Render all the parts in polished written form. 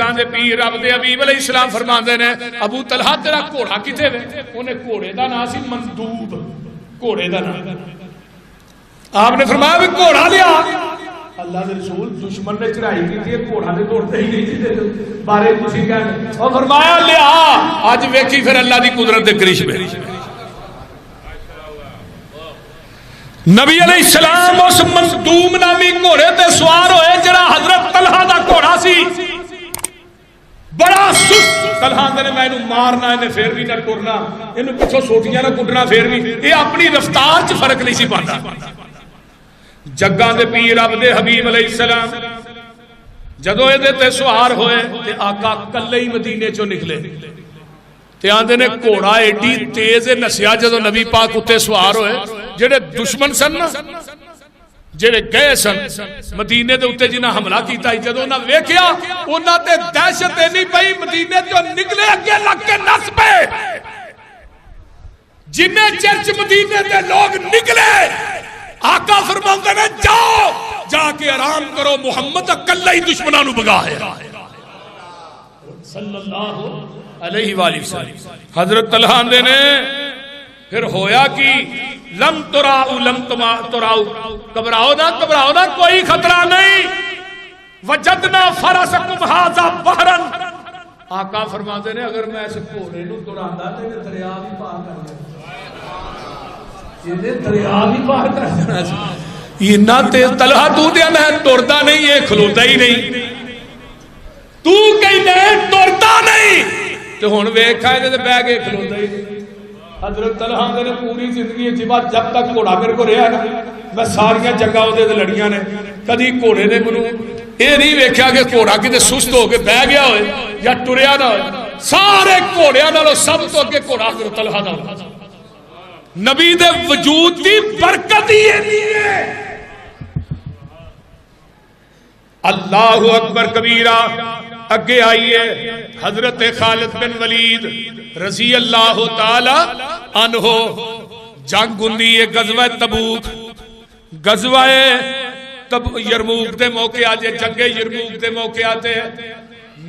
جگاں دے پیر رب دے حبیب علیہ السلام فرماندے نے ابو طلحہ تیرا گھوڑا کتے وے؟ انہیں گھوڑے دا نام سی مندوب، گھوڑے دا نام۔ آپ نے فرمایا بھی گھوڑا لیا۔ اللہ دے رسول دشمن نے چڑھائی کی تھی، گھوڑا نے دوڑتے ہی نہیں تھی بارے کسی کہنے، اور فرمایا لیا۔ آج ویکھی پھر اللہ دی قدرت دے کرشمے۔ نبی علیہ السلام اس مندوم نامی گھوڑے تے سوار ہوئے جڑا حضرت طلحہ دا گھوڑا سی، بڑا سست۔ طلحہ نے میں انہوں مارنا، انہیں پھر بھی نہ ٹرنا، انہوں پچھو سوٹیاں نہ کٹنا، پھر بھی یہ اپنی رفتار چ فرق نہیں سی پاتا۔ جگاں دے پیر رب دے حبیب علیہ السلام جدو یہ تے سوار ہوئے تے آقا کلے ہی مدینے چو نکلے تے آندے نے گھوڑا ایڈی تیز نسیا جدو نبی پاک اتے سوار ہوئے، جڑے دشمن سن نا، جڑے گئے سن مدینے دے اتے جنہاں حملہ کیتا ہی، جدو انہاں ویکھیا انہاں تے دہشت نہیں پئی، مدینے جو نکلے اگے لگ کے نس پے۔ جنہیں چرچ مدینے دے لوگ نکلے، آقا فرماندے نے جاؤ جا کے آرام کرو، محمد اکلا ہی دشمنوں نو بگا ہے صلی اللہ علیہ وآلہ وسلم۔ حضرت طلحہ نے پھر ہویا کہ لم تراؤ لم تراؤ، گھبراؤ نہ کوئی خطرہ نہیں، وجدنا فرسکم ھذا بحرن۔ آقا فرماندے نے اگر میں اس گھوڑے نو دوڑاندا تے دریا بھی پار کر دیندا، یہ دریا بھی پار کر دینا۔ یہ نہ تیز طلحہ تو دیا نہ ٹردا نہیں، یہ کھلوتا ہی نہیں، تو کہیں نہیں ٹردا نہیں، تو ہن ویکھا ہے تے بیٹھ کے کھلوتا ہی نہیں۔ حضرت طلحہ نے پوری زندگی جب تک گھوڑا میرے کو رہا نا، میں ساریاں جنگاں دے لڑیاں نے، کدی گھوڑے نے مینوں یہ نہیں ویکھیا کہ گھوڑا کتے سست ہو کے بہ گیا ہوئے یا ٹریا نہ ہوئے، سارے گھوڑیاں نالوں سب تو اگے گھوڑا حضرت طلحہ دا ہوتا۔ نبی دے وجود دی برکت ہی نہیں ہے۔ اللہ اکبر کبیرہ۔ اگے آئیے حضرت خالد بن ولید رضی اللہ تعالی عنہ، جنگ ہوندی ہے غزوہ تبوک، غزوہ یرموک دے موقع آجے، جنگ یرموک دے موقع آتے ہیں،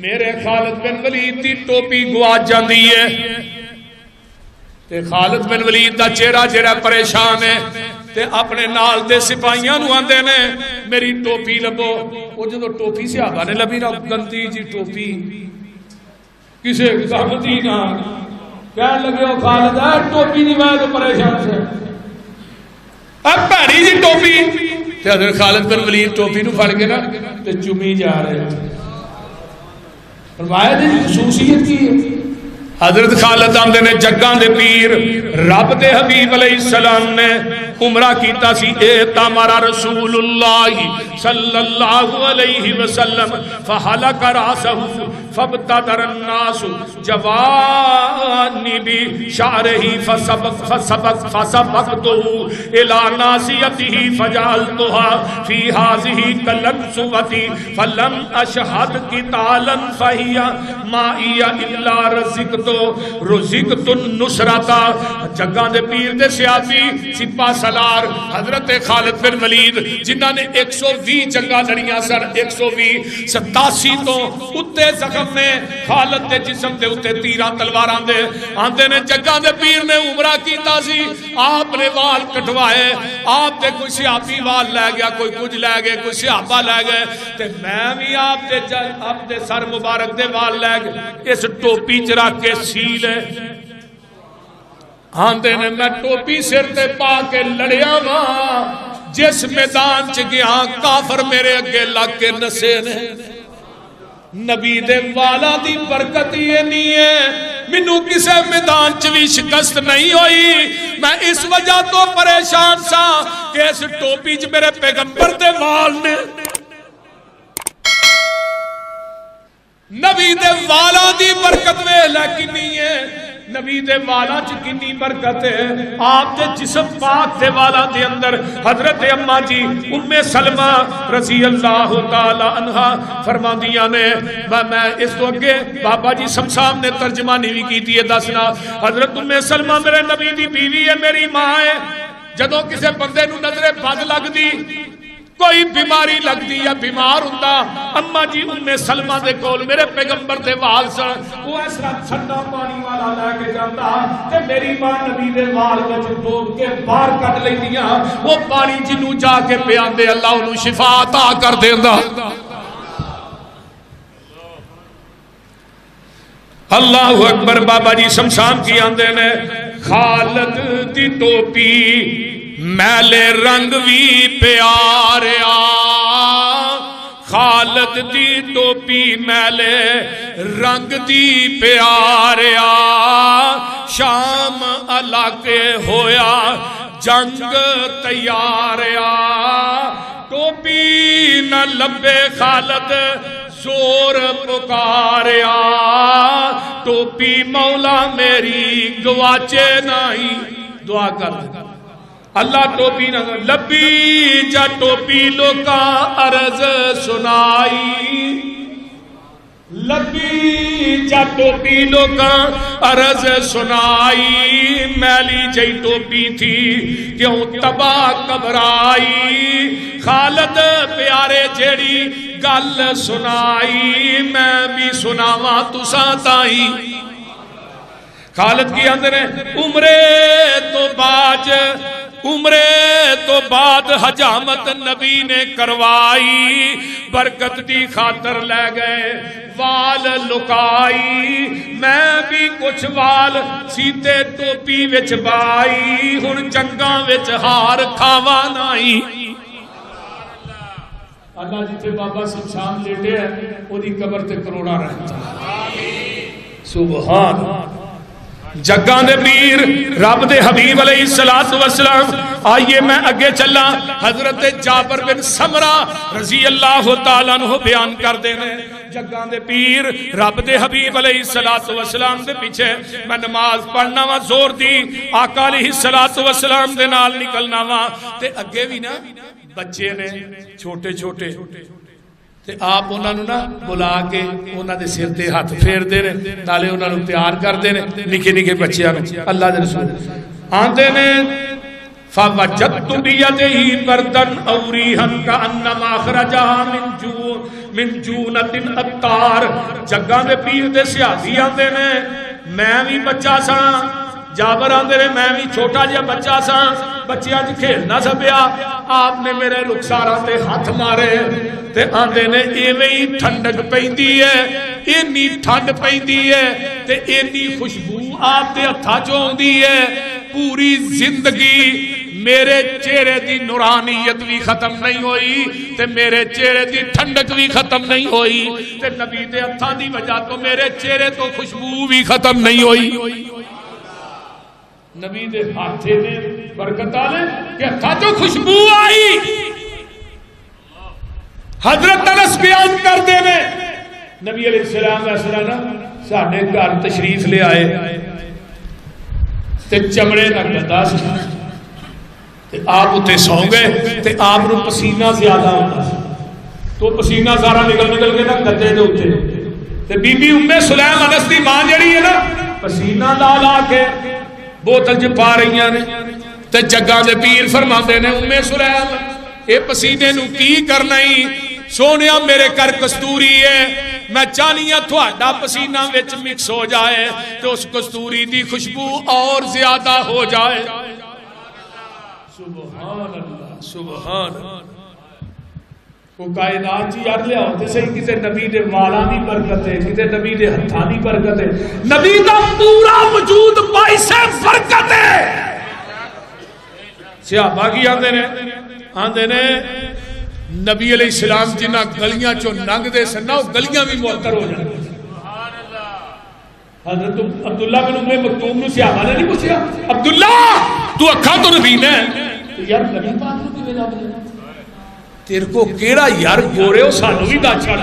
میرے خالد بن ولید دی ٹوپی گواچ جاندی ہے تے خالد بن ولید دا چہرہ جڑا پریشان ہے تے اپنے نال دے سپاہیاں نو آندے نے میری ٹوپی لبو۔ وہ جدو ٹوپی صحابہ نے لبی نا، گندی جی ٹوپی کسے کامتی نہ، کہنے لگے ہو خالد ہے ٹوپی نہیں، میں تو پریشان سے اب بھاری جی ٹوپی تے حضرت خالد بن ولید ٹوپی نو پھڑ کے نا تے چومی جا رہے ہیں۔ فرمایا دی خصوصیت کی ہے، حضرت خالد آندے نے جگاں دے پیر رب دے حبیب علیہ السلام نے عمرہ کیتا سی، اعتمر رسول اللہ صلی اللہ علیہ وسلم فحلق راسہ فابتدر الناس جوانب شعرہ فسبقتہ الى ناصیتہ فجعلتها فی ہذہ کالانصبۃ فلم اشہد قتالا فہی معی الا رزقت النصرۃ۔ جگاں دے پیر دے سیاسی سپاہ سالار حضرت خالد بن ولید جنہاں نے 120 جنگاں لڑیاں سن، 120 87 تو اتے زخم نے خالد دے جسم دے اتے تیراں تلواراں دے آندے نے۔ جگاں دے پیر نے عمرہ کیتا سی، آپ نے وال کٹوائے، آپ دے کوئی صحابی وال لے گیا، کوئی کچھ لے گئے، کوئی صحابہ لے گئے، تے میں بھی آپ دے سر مبارک دے وال لے گئے، اس ٹوپی چرا کے سیل ہے۔ آندے نے میں ٹوپی سر تے پا کے لڑیا ماں، جس میدان چ گیا کافر میرے اگے لگ کے نسے نے۔ نبی دے والا دی برکت یہ نہیں ہے، منو کسے میدان چ بھی شکست نہیں ہوئی، میں اس وجہ تو پریشان سا کہ اس ٹوپی چ میرے پیغمبر دے وال نے۔ نبی دے والا دی برکت میں لیکن نہیں ہے، نبی دے والا چکنی برکت ہے، آپ دے جسم پاک دے والا دے اندر حضرت اماں جی ام سلمہ رضی اللہ تعالی عنہ فرما دیا نے، میں اس تو اگے بابا جی صاحب نے ترجمانی بھی کی تھی دسنا، حضرت ام سلمہ میرے نبی دی بیوی ہے، میری ماں ہے، جدوں کسے بندے نو نظر بد لگ دی کوئی بیماری لگ دی یا بیمار ہوندا اما جی ام سلمہ دے کول میرے پیغمبر دے وال سن وہ اس طرح ٹھنڈا پانی والا لے کے جاندا تے میری ماں نبی دے وال وچ ڈوب کے باہر کڈ لیندیاں وہ پانی جنوں جا کے پیاندے اللہ انہوں شفا عطا کر دیندا اللہ اکبر بابا جی شمشان کی آندے نے خالد دی ٹوپی میلے رنگ بھی پیاریا خالد دی ٹوپی میلے رنگ دی پیاریا شام علاقے ہویا جنگ تیاریا ٹوپی نہ لبے خالد زور پکاریا ٹوپی مولا میری گواچے نہیں دعا کر اللہ ٹوپی نہ لبی جا ٹوپی لوکا عرض سنائی لبی جا ٹوپی لوکا عرض سنائی میلی جئی ٹوپی تھی کیوں تباہ گھبرائی خالد پیارے جیڑی گل سنائی میں بھی سناواں تساں تائی خالد کی اندر عمرے تو بعد حجامت نبی نے کروائی برکت دی خاطر لے گئے وال لکائی میں بھی کچھ وال سیتے ٹوپی وچ بائی ہن جنگاں وچ ہار کھاوا نائی اللہ جتے بابا شمشان لیٹے ہیں وہ دی قبر تے کروڑا رہتا سبحان جگان دے پیر رب دے حبیب علیہ السلام آئیے میں اگے چلا حضرت جابر بن سمرہ رضی اللہ تعالیٰ عنہ بیان کر دینے جگان دے پیر رب دے حبیب علیہ السلام دے پیچھے میں نماز پڑھنا وا زور دی آقا علیہ السلام دے نال نکلنا وا تے اگے بھی نا بچے نے چھوٹے چھوٹے تے آپ انہاں نو نا بلا کے انہاں دے سر تے ہاتھ پھیر دے نے نالے انہاں نو پیار کر دے نے نکے نکے بچیاں اللہ دے رسول آندے نے فوجدت بیدہی بردن اوریہن کا انما خرجہا من جونت اتار جگہ دے پیر دے سیاسی آندے نے میں بھی بچہ سا جابر آندے نے میں بھی چھوٹا جا بچہ سا بچیاں جی کھیلنا سا پیا آپ نے میرے رخساراں تے ہاتھ مارے تے آندے نے ایویں ٹھنڈک پیندی ہے اینی ٹھنڈ پیندی ہے تے اینی خوشبو آپ دے ہتھاں چوں اوندی ہے پوری زندگی میرے چہرے دی نورانیت بھی ختم نہیں ہوئی تے میرے چہرے دی ٹھنڈک بھی ختم نہیں ہوئی تے نبی دے ہتھاں دی وجہ تو میرے چہرے تو خوشبو بھی ختم نہیں ہوئی نبی دے ہاتھے نے برکت آلے کہ ہتھاں تو خوشبو آئی حضرت انس بیان کر دے میں نبی علیہ السلام ساڑھے گھر تشریف لے آئے تے چمڑے نہ گدا سی تے آپ اتے سو گئے تے آپ نو پسینہ زیادہ ہوتا تو پسینہ سارا نکل کے نا گدے دے اتے تے بی بی ام سلیم انس دی ماں جڑی ہے نا پسینہ لا لا کے بوتل چ پا رہی نے تے جگہ دے پیر فرماندے نے ام سلیم اے پسینے نو کی کرنا ہی سونیا میرے کر کستوری ہے میں چاہنی ہاں تہاڈا پسینہ وچ مکس ہو جائے تو اس کستوری دی خوشبو اور زیادہ ہو جائے سبحان اللہ سبحان وہ کائنات جی یار لیا ہوتے صحیح کتے نبی دے والا دی برکت ہے کتے نبی دے ہتھاں دی برکت ہے نبی دا پورا وجود باعث برکت ہے صحابہ کی آندے نے نبی علیہ السلام جنہ گلیاں چو ننگ دے سننا وہ گلیاں بھی معطر ہو جائیں حضرت عبداللہ بن ام مکتوم نے صحابہ نے نہیں پوچھا عبداللہ تو اکھا تو نبی نے یار نبی پاک نو کیویں لب دے تیرے کو کیڑا یار گورے ہو سانو بھی داچھا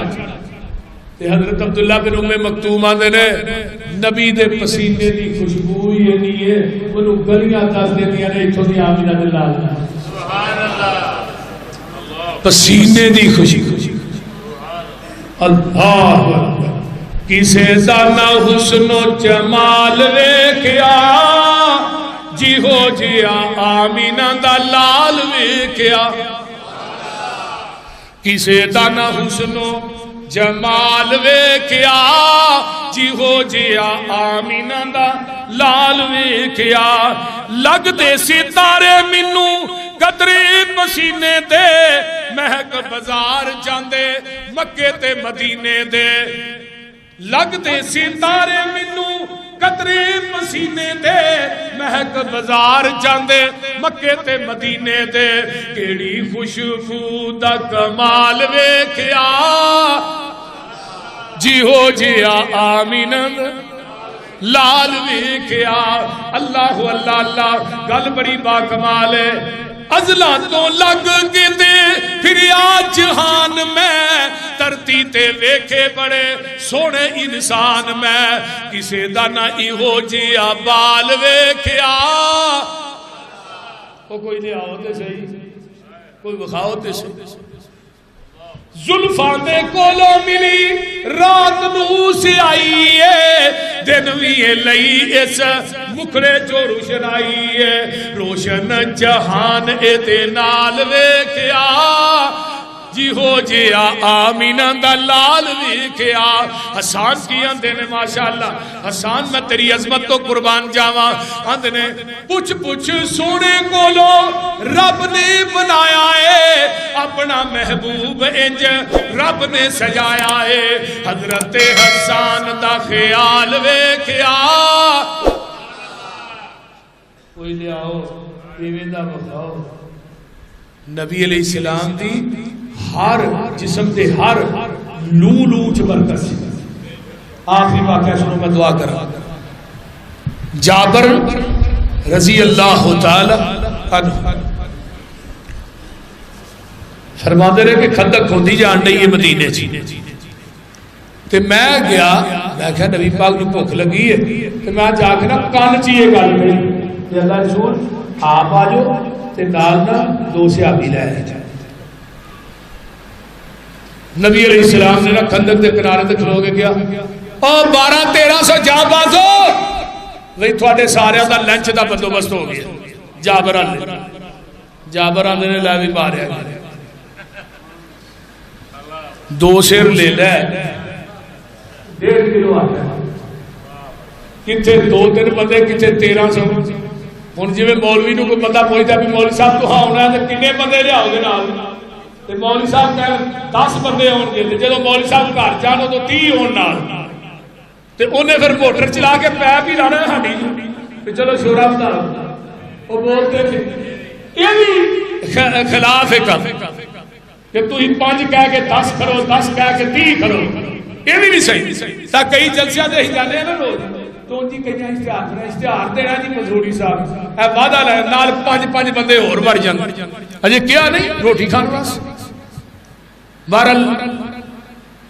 تے حضرت عبداللہ بن ام مکتوم آندے نے نبی دے پسینے دی خوشبو ہی نہیں ہے انہوں گلیاں دس دیندیاں نے ایتھوں دی آمینہ دے لال سبحان اللہ پسینے دی خوشی اللہ کسے دانا حسن و جمال ویکھیا جی ہو جیا آمینہ دا لال ویکھیا کسے دا نہ حسن و جمال ویکھیا جیہو جیا آمینہ دا لال ویکھیا لگ دے ستارے مینو قطرے پسینے دے مہک بازار جاندے مکے تے مدینے دے لگ دے ستارے مینو قطرے پسینے دے مہک بازار جاندے مکے تے مدینے دے کیڑی خوشبو دا کمال ویکھیا جیہو جیا آمینہ لال ویکھیا اللہ اللہ اللہ گل بڑی با کمال ہے ازلا تو لگ کے دے پھر آج جہان میں ترتی تے ویکھے بڑے سونے انسان میں کسے دا نہ ایہو جیا بال ویکھیا کوئی لے آؤ تے صحیح کوئی بخاؤ تے صحیح زلفان دے کولو ملی رات نو سے آئی ہے دن بھی لئی اس مکھڑے جو روشنائی ہے روشن جہان اے دے نال ویکھیا جی ہو جیا آمینہ دا لال ویکھیا حسان کی اندے نے ماشاءاللہ حسان میں تیری عظمت تو قربان جاواں اندے نے پوچھ پوچھ سونے کولو رب نے بنایا ہے اپنا محبوب انج رب نے سجایا ہے حضرت حسان دا خیال ویکھیا کوئی لے آؤ ایویں دا بخاؤ نبی علیہ السلام دی ہر جسم دے ہر لو لو چ برکت سی آخری واقعہ سنو میں دعا کرا جابر رضی اللہ تعالی عنہ فرماتے رہے کہ خندق کھودی جان رہی ہے مدینے چی تے میں گیا میں کہا نبی پاک نو بھوک لگی ہے تے میں جا کے نا کان چ یہ گل کہی کہ اللہ رسول آپ آ جاؤ تے نال نا دو صحابی لے جائے نبی علیہ السلام نے خندق دے کنارے تے کھلو کے کیا او 12-1300 جا بازو وہی تھوڑے سارے دا لنچ دا بندوبست ہو گیا جابران نے لے بھی ماریا گیا 2 سیر لے لے 1.5 کلو آتا کتنے 2-3 بندے کتنے 1300 ہن جویں مولوی نو کوئی بندہ پوچھدا بھی مولوی صاحب تو ہاں ہونا ہے تے کنے بندے لیاؤ گے نال تے مولوی صاحب کہے 10 بندے ہون گے جدوں مولوی صاحب گھر جانو تو 30 ہون نال تے اونے پھر موٹر چلا کے پیپ ہی لانا ہاڈی تے چلو شورا بتا او بولتے تھے یہ بھی خلاف ہے کم کہ تو ہی 5 کہہ کے 10 کرو 10 کہہ کے 30 کرو یہ بھی نہیں صحیح تا کئی جلسیاں دے ہی جانے ہیں نا لوگ تو ان جی کہیں اشتہار دینا جی مزدوری صاحب اے وعدہ لے نال 5 بندے اور بڑھ جان اجے کیا نہیں روٹی کھانا بس بہرحال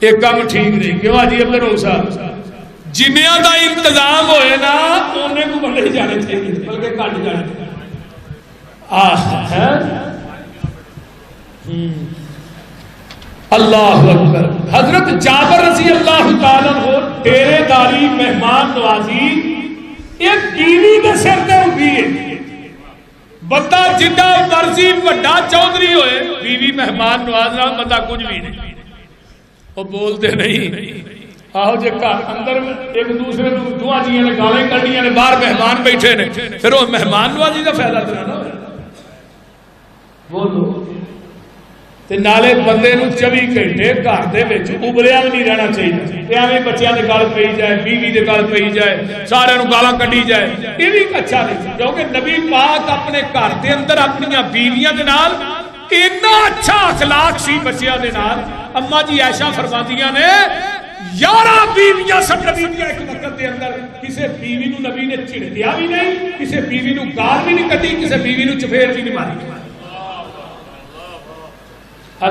ایک کام ٹھیک نہیں کیوں جی عبد الرؤف صاحب جنیاں دا انتظام ہوئے نا انہیں کو بندے جانے چاہیے بلکہ کٹ جانے اللہ اکبر حضرت جابر رضی اللہ تعالیٰ ہو ڈیرے داری مہمان نوازی ایک بیوی کے سر تے ہوئی ہے بندہ جنہ مرضی بڑا چودھری ہوئے بیوی مہمان نوازنا بندہ کچھ بھی نہیں وہ بولتے نہیں آہو جے گھر اندر ایک دوسرے دعا جیاں نے گالیں کڈیاں نے باہر مہمان بیٹھے نے پھر وہ مہمان نوازی کا فائدہ تو نہ بولو تے نالے بندے نو 24 گھنٹے گھر دے وچ ابلیا نہیں رہنا چاہیے تے ایویں بچیاں دے گل پئی جائے بیوی دے گل پئی جائے سارے نو گالاں کڈی جائے یہ بھی اچھا نہیں کیونکہ نبی پاک اپنے گھر دے اندر اپنی بیویاں دے نال اتنا اچھا اخلاق سی بچیاں دے نال اما جی عائشہ فرماندیاں نے 11 بیویاں سب نبی دے ایک وقت دے اندر کسے بیوی نو نبی نے چھڑکیا بھی نہیں کسے بیوی نو گال بھی نہیں کڈی کسے بیوی نو چفیر بھی نہیں ماری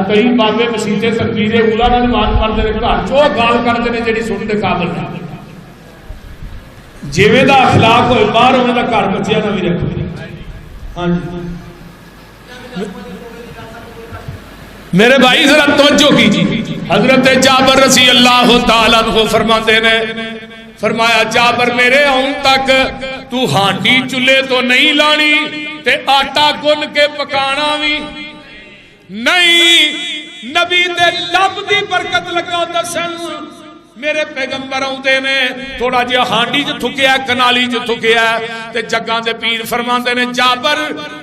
کئی بابے مسیطے تکبیرے اولا نہ نماز پڑھتے ہیں گھر چو گال کرتے ہیں جڑی سننے قابل نہیں جیویں دا اخلاق ہوئے باہر ہونے دا گھر بچیاں نہ بھی رکھو ہاں جی میرے بھائی ذرا توجہ کیجیے حضرت جابر رضی اللہ تعالیٰ عنہ فرماتے نے فرمایا جابر میرے آن تک تو ہانڈی چولہے تو نہیں لانی تے آٹا گن کے پکانا بھی نہیں نبی دے لب دی برکت لگا دسن میرے پیغمبر آؤندے نے تھوڑا جہا ہانڈی چ تھکیا کنالی چ تھکیا تے جگاں دے پیر فرماندے نے جابر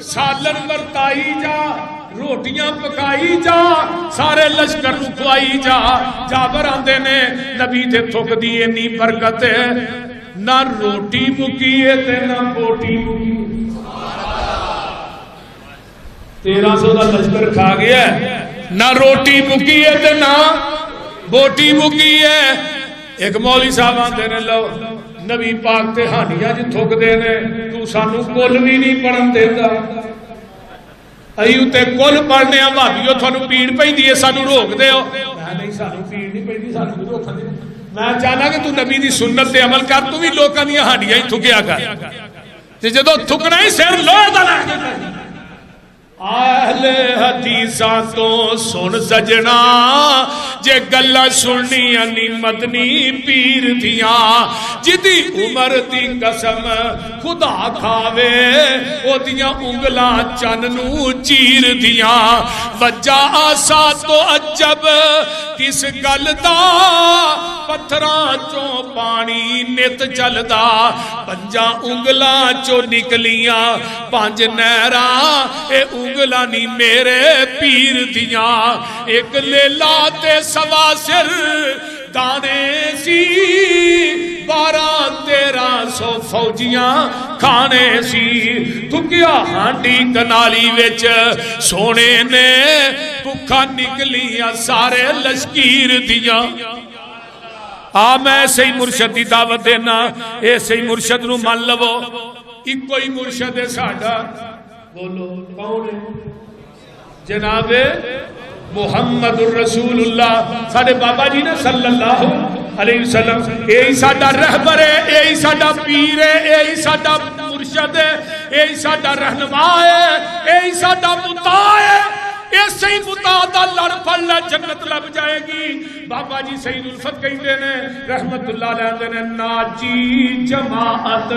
سالن ورتائی جا روٹیاں پکائی جا سارے لشکر نو کھوائی جا جابر آندے نے نبی دے تھک دی اتنی برکت ہے نہ روٹی مکی ہے تے نہ بوٹی مکی 1300 دا لشکر کھا گیا ہے نہ روٹی مکی ہے تے نہ بوٹی مکی ہے ایک مولوی صاحب آندے نے لو نبی پاک تے ہانیاں جی تھک دے نے تو سانو کل بھی نہیں پڑھن دیندا ایو تے کل پڑھنے ہیں بھابیو تھانو پیڑ پیندی ہے سانو روک دے ہو میں نہیں سانو پیڑ نہیں پیندی سانو بھی روکن دے میں چاہنا کہ تو نبی دی سنت تے عمل کر تو بھی لوکاں دی ہانیاں ہی تھکیا کر تے جدوں تھکنا ہی سر لوہ دا لے اہل حدیثاں تو سن سجنا جے گلا سننی انی مدنی پیر دیاں جدی عمر دی قسم خدا کھاوے او دیاں انگلاں چن نو چیر دیاں وجہ آسا تو عجب کس گل دا پتھراں چوں پانی نت چلدا پنجاں انگلاں چوں نکلیاں پانچ نہراں اے انگلانی میرے پیر دیاں ایک لیلا تے سوا سر دانے سی 12-1300 فوجیاں کھانے سی تھکیا ہانڈی کنالی وچ سونے نے بکھا نکلیاں سارے لشکیر دیاں میں ایسے ہی مرشد دی دعوت دینا ایسے ہی مرشد نو مان لو ایک کوئی مرشد ہے ساڑھا بولو کون ہے جناب محمد الرسول اللہ ساڑھے بابا جی نے صلی اللہ علیہ وسلم یہی ساڑھا رہبر ہے یہی ساڑھا پیر ہے یہی ساڑھا مرشد ہے یہی ساڑھا رہنما ہے یہی ساڑھا مطاع ہے ایسے ہی مطاع لڑ پڑ لے جنت لب جائے گی بابا جی سید الفت کہندے نے رحمت اللہ علیہ نے ناجی جماعت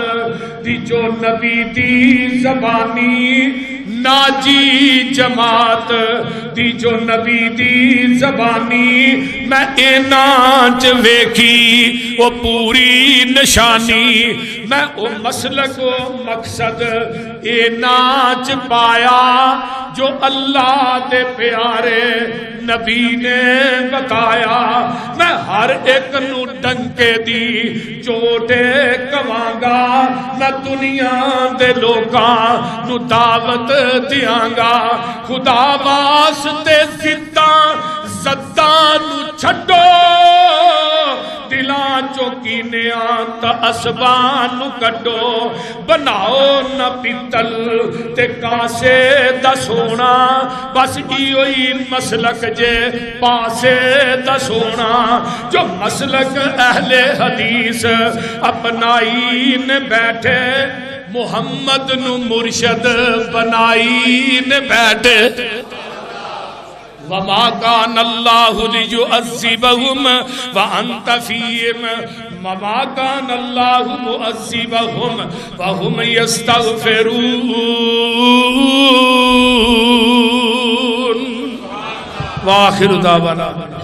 دی جو نبی دی زبانی ناجی جماعت دی جو نبی دی زبانی میں اینانچ ویکھی وہ پوری نشانی میں او مسلک و مقصد اینانچ پایا جو اللہ دے پیارے نبی نے بتایا میں ہر ایک نو ڈنکے دی چوٹے کوانگا میں دنیا دے لوکاں نو دعوت دیانگا خدا واسطے زداں نو چھڈو دلان چوکینیاں تا اسبان نو کڈو بناؤ نہ پیتل تے کاسے دا سونا بس ایوئی مسلک جے پاسے دا سونا جو مسلک اہل حدیث اپنائی نے بیٹھے محمد نو مرشد بنائی نے بیٹھے وَمَا كَانَ اللَّهُ لِيُعَذِّبَهُمْ وَأَنْتَ فِيهِمْ وَمَا كَانَ اللَّهُ مُعَذِّبَهُمْ وَهُمْ يَسْتَغْفِرُونَ وَآخِرُ دَعْوَانَا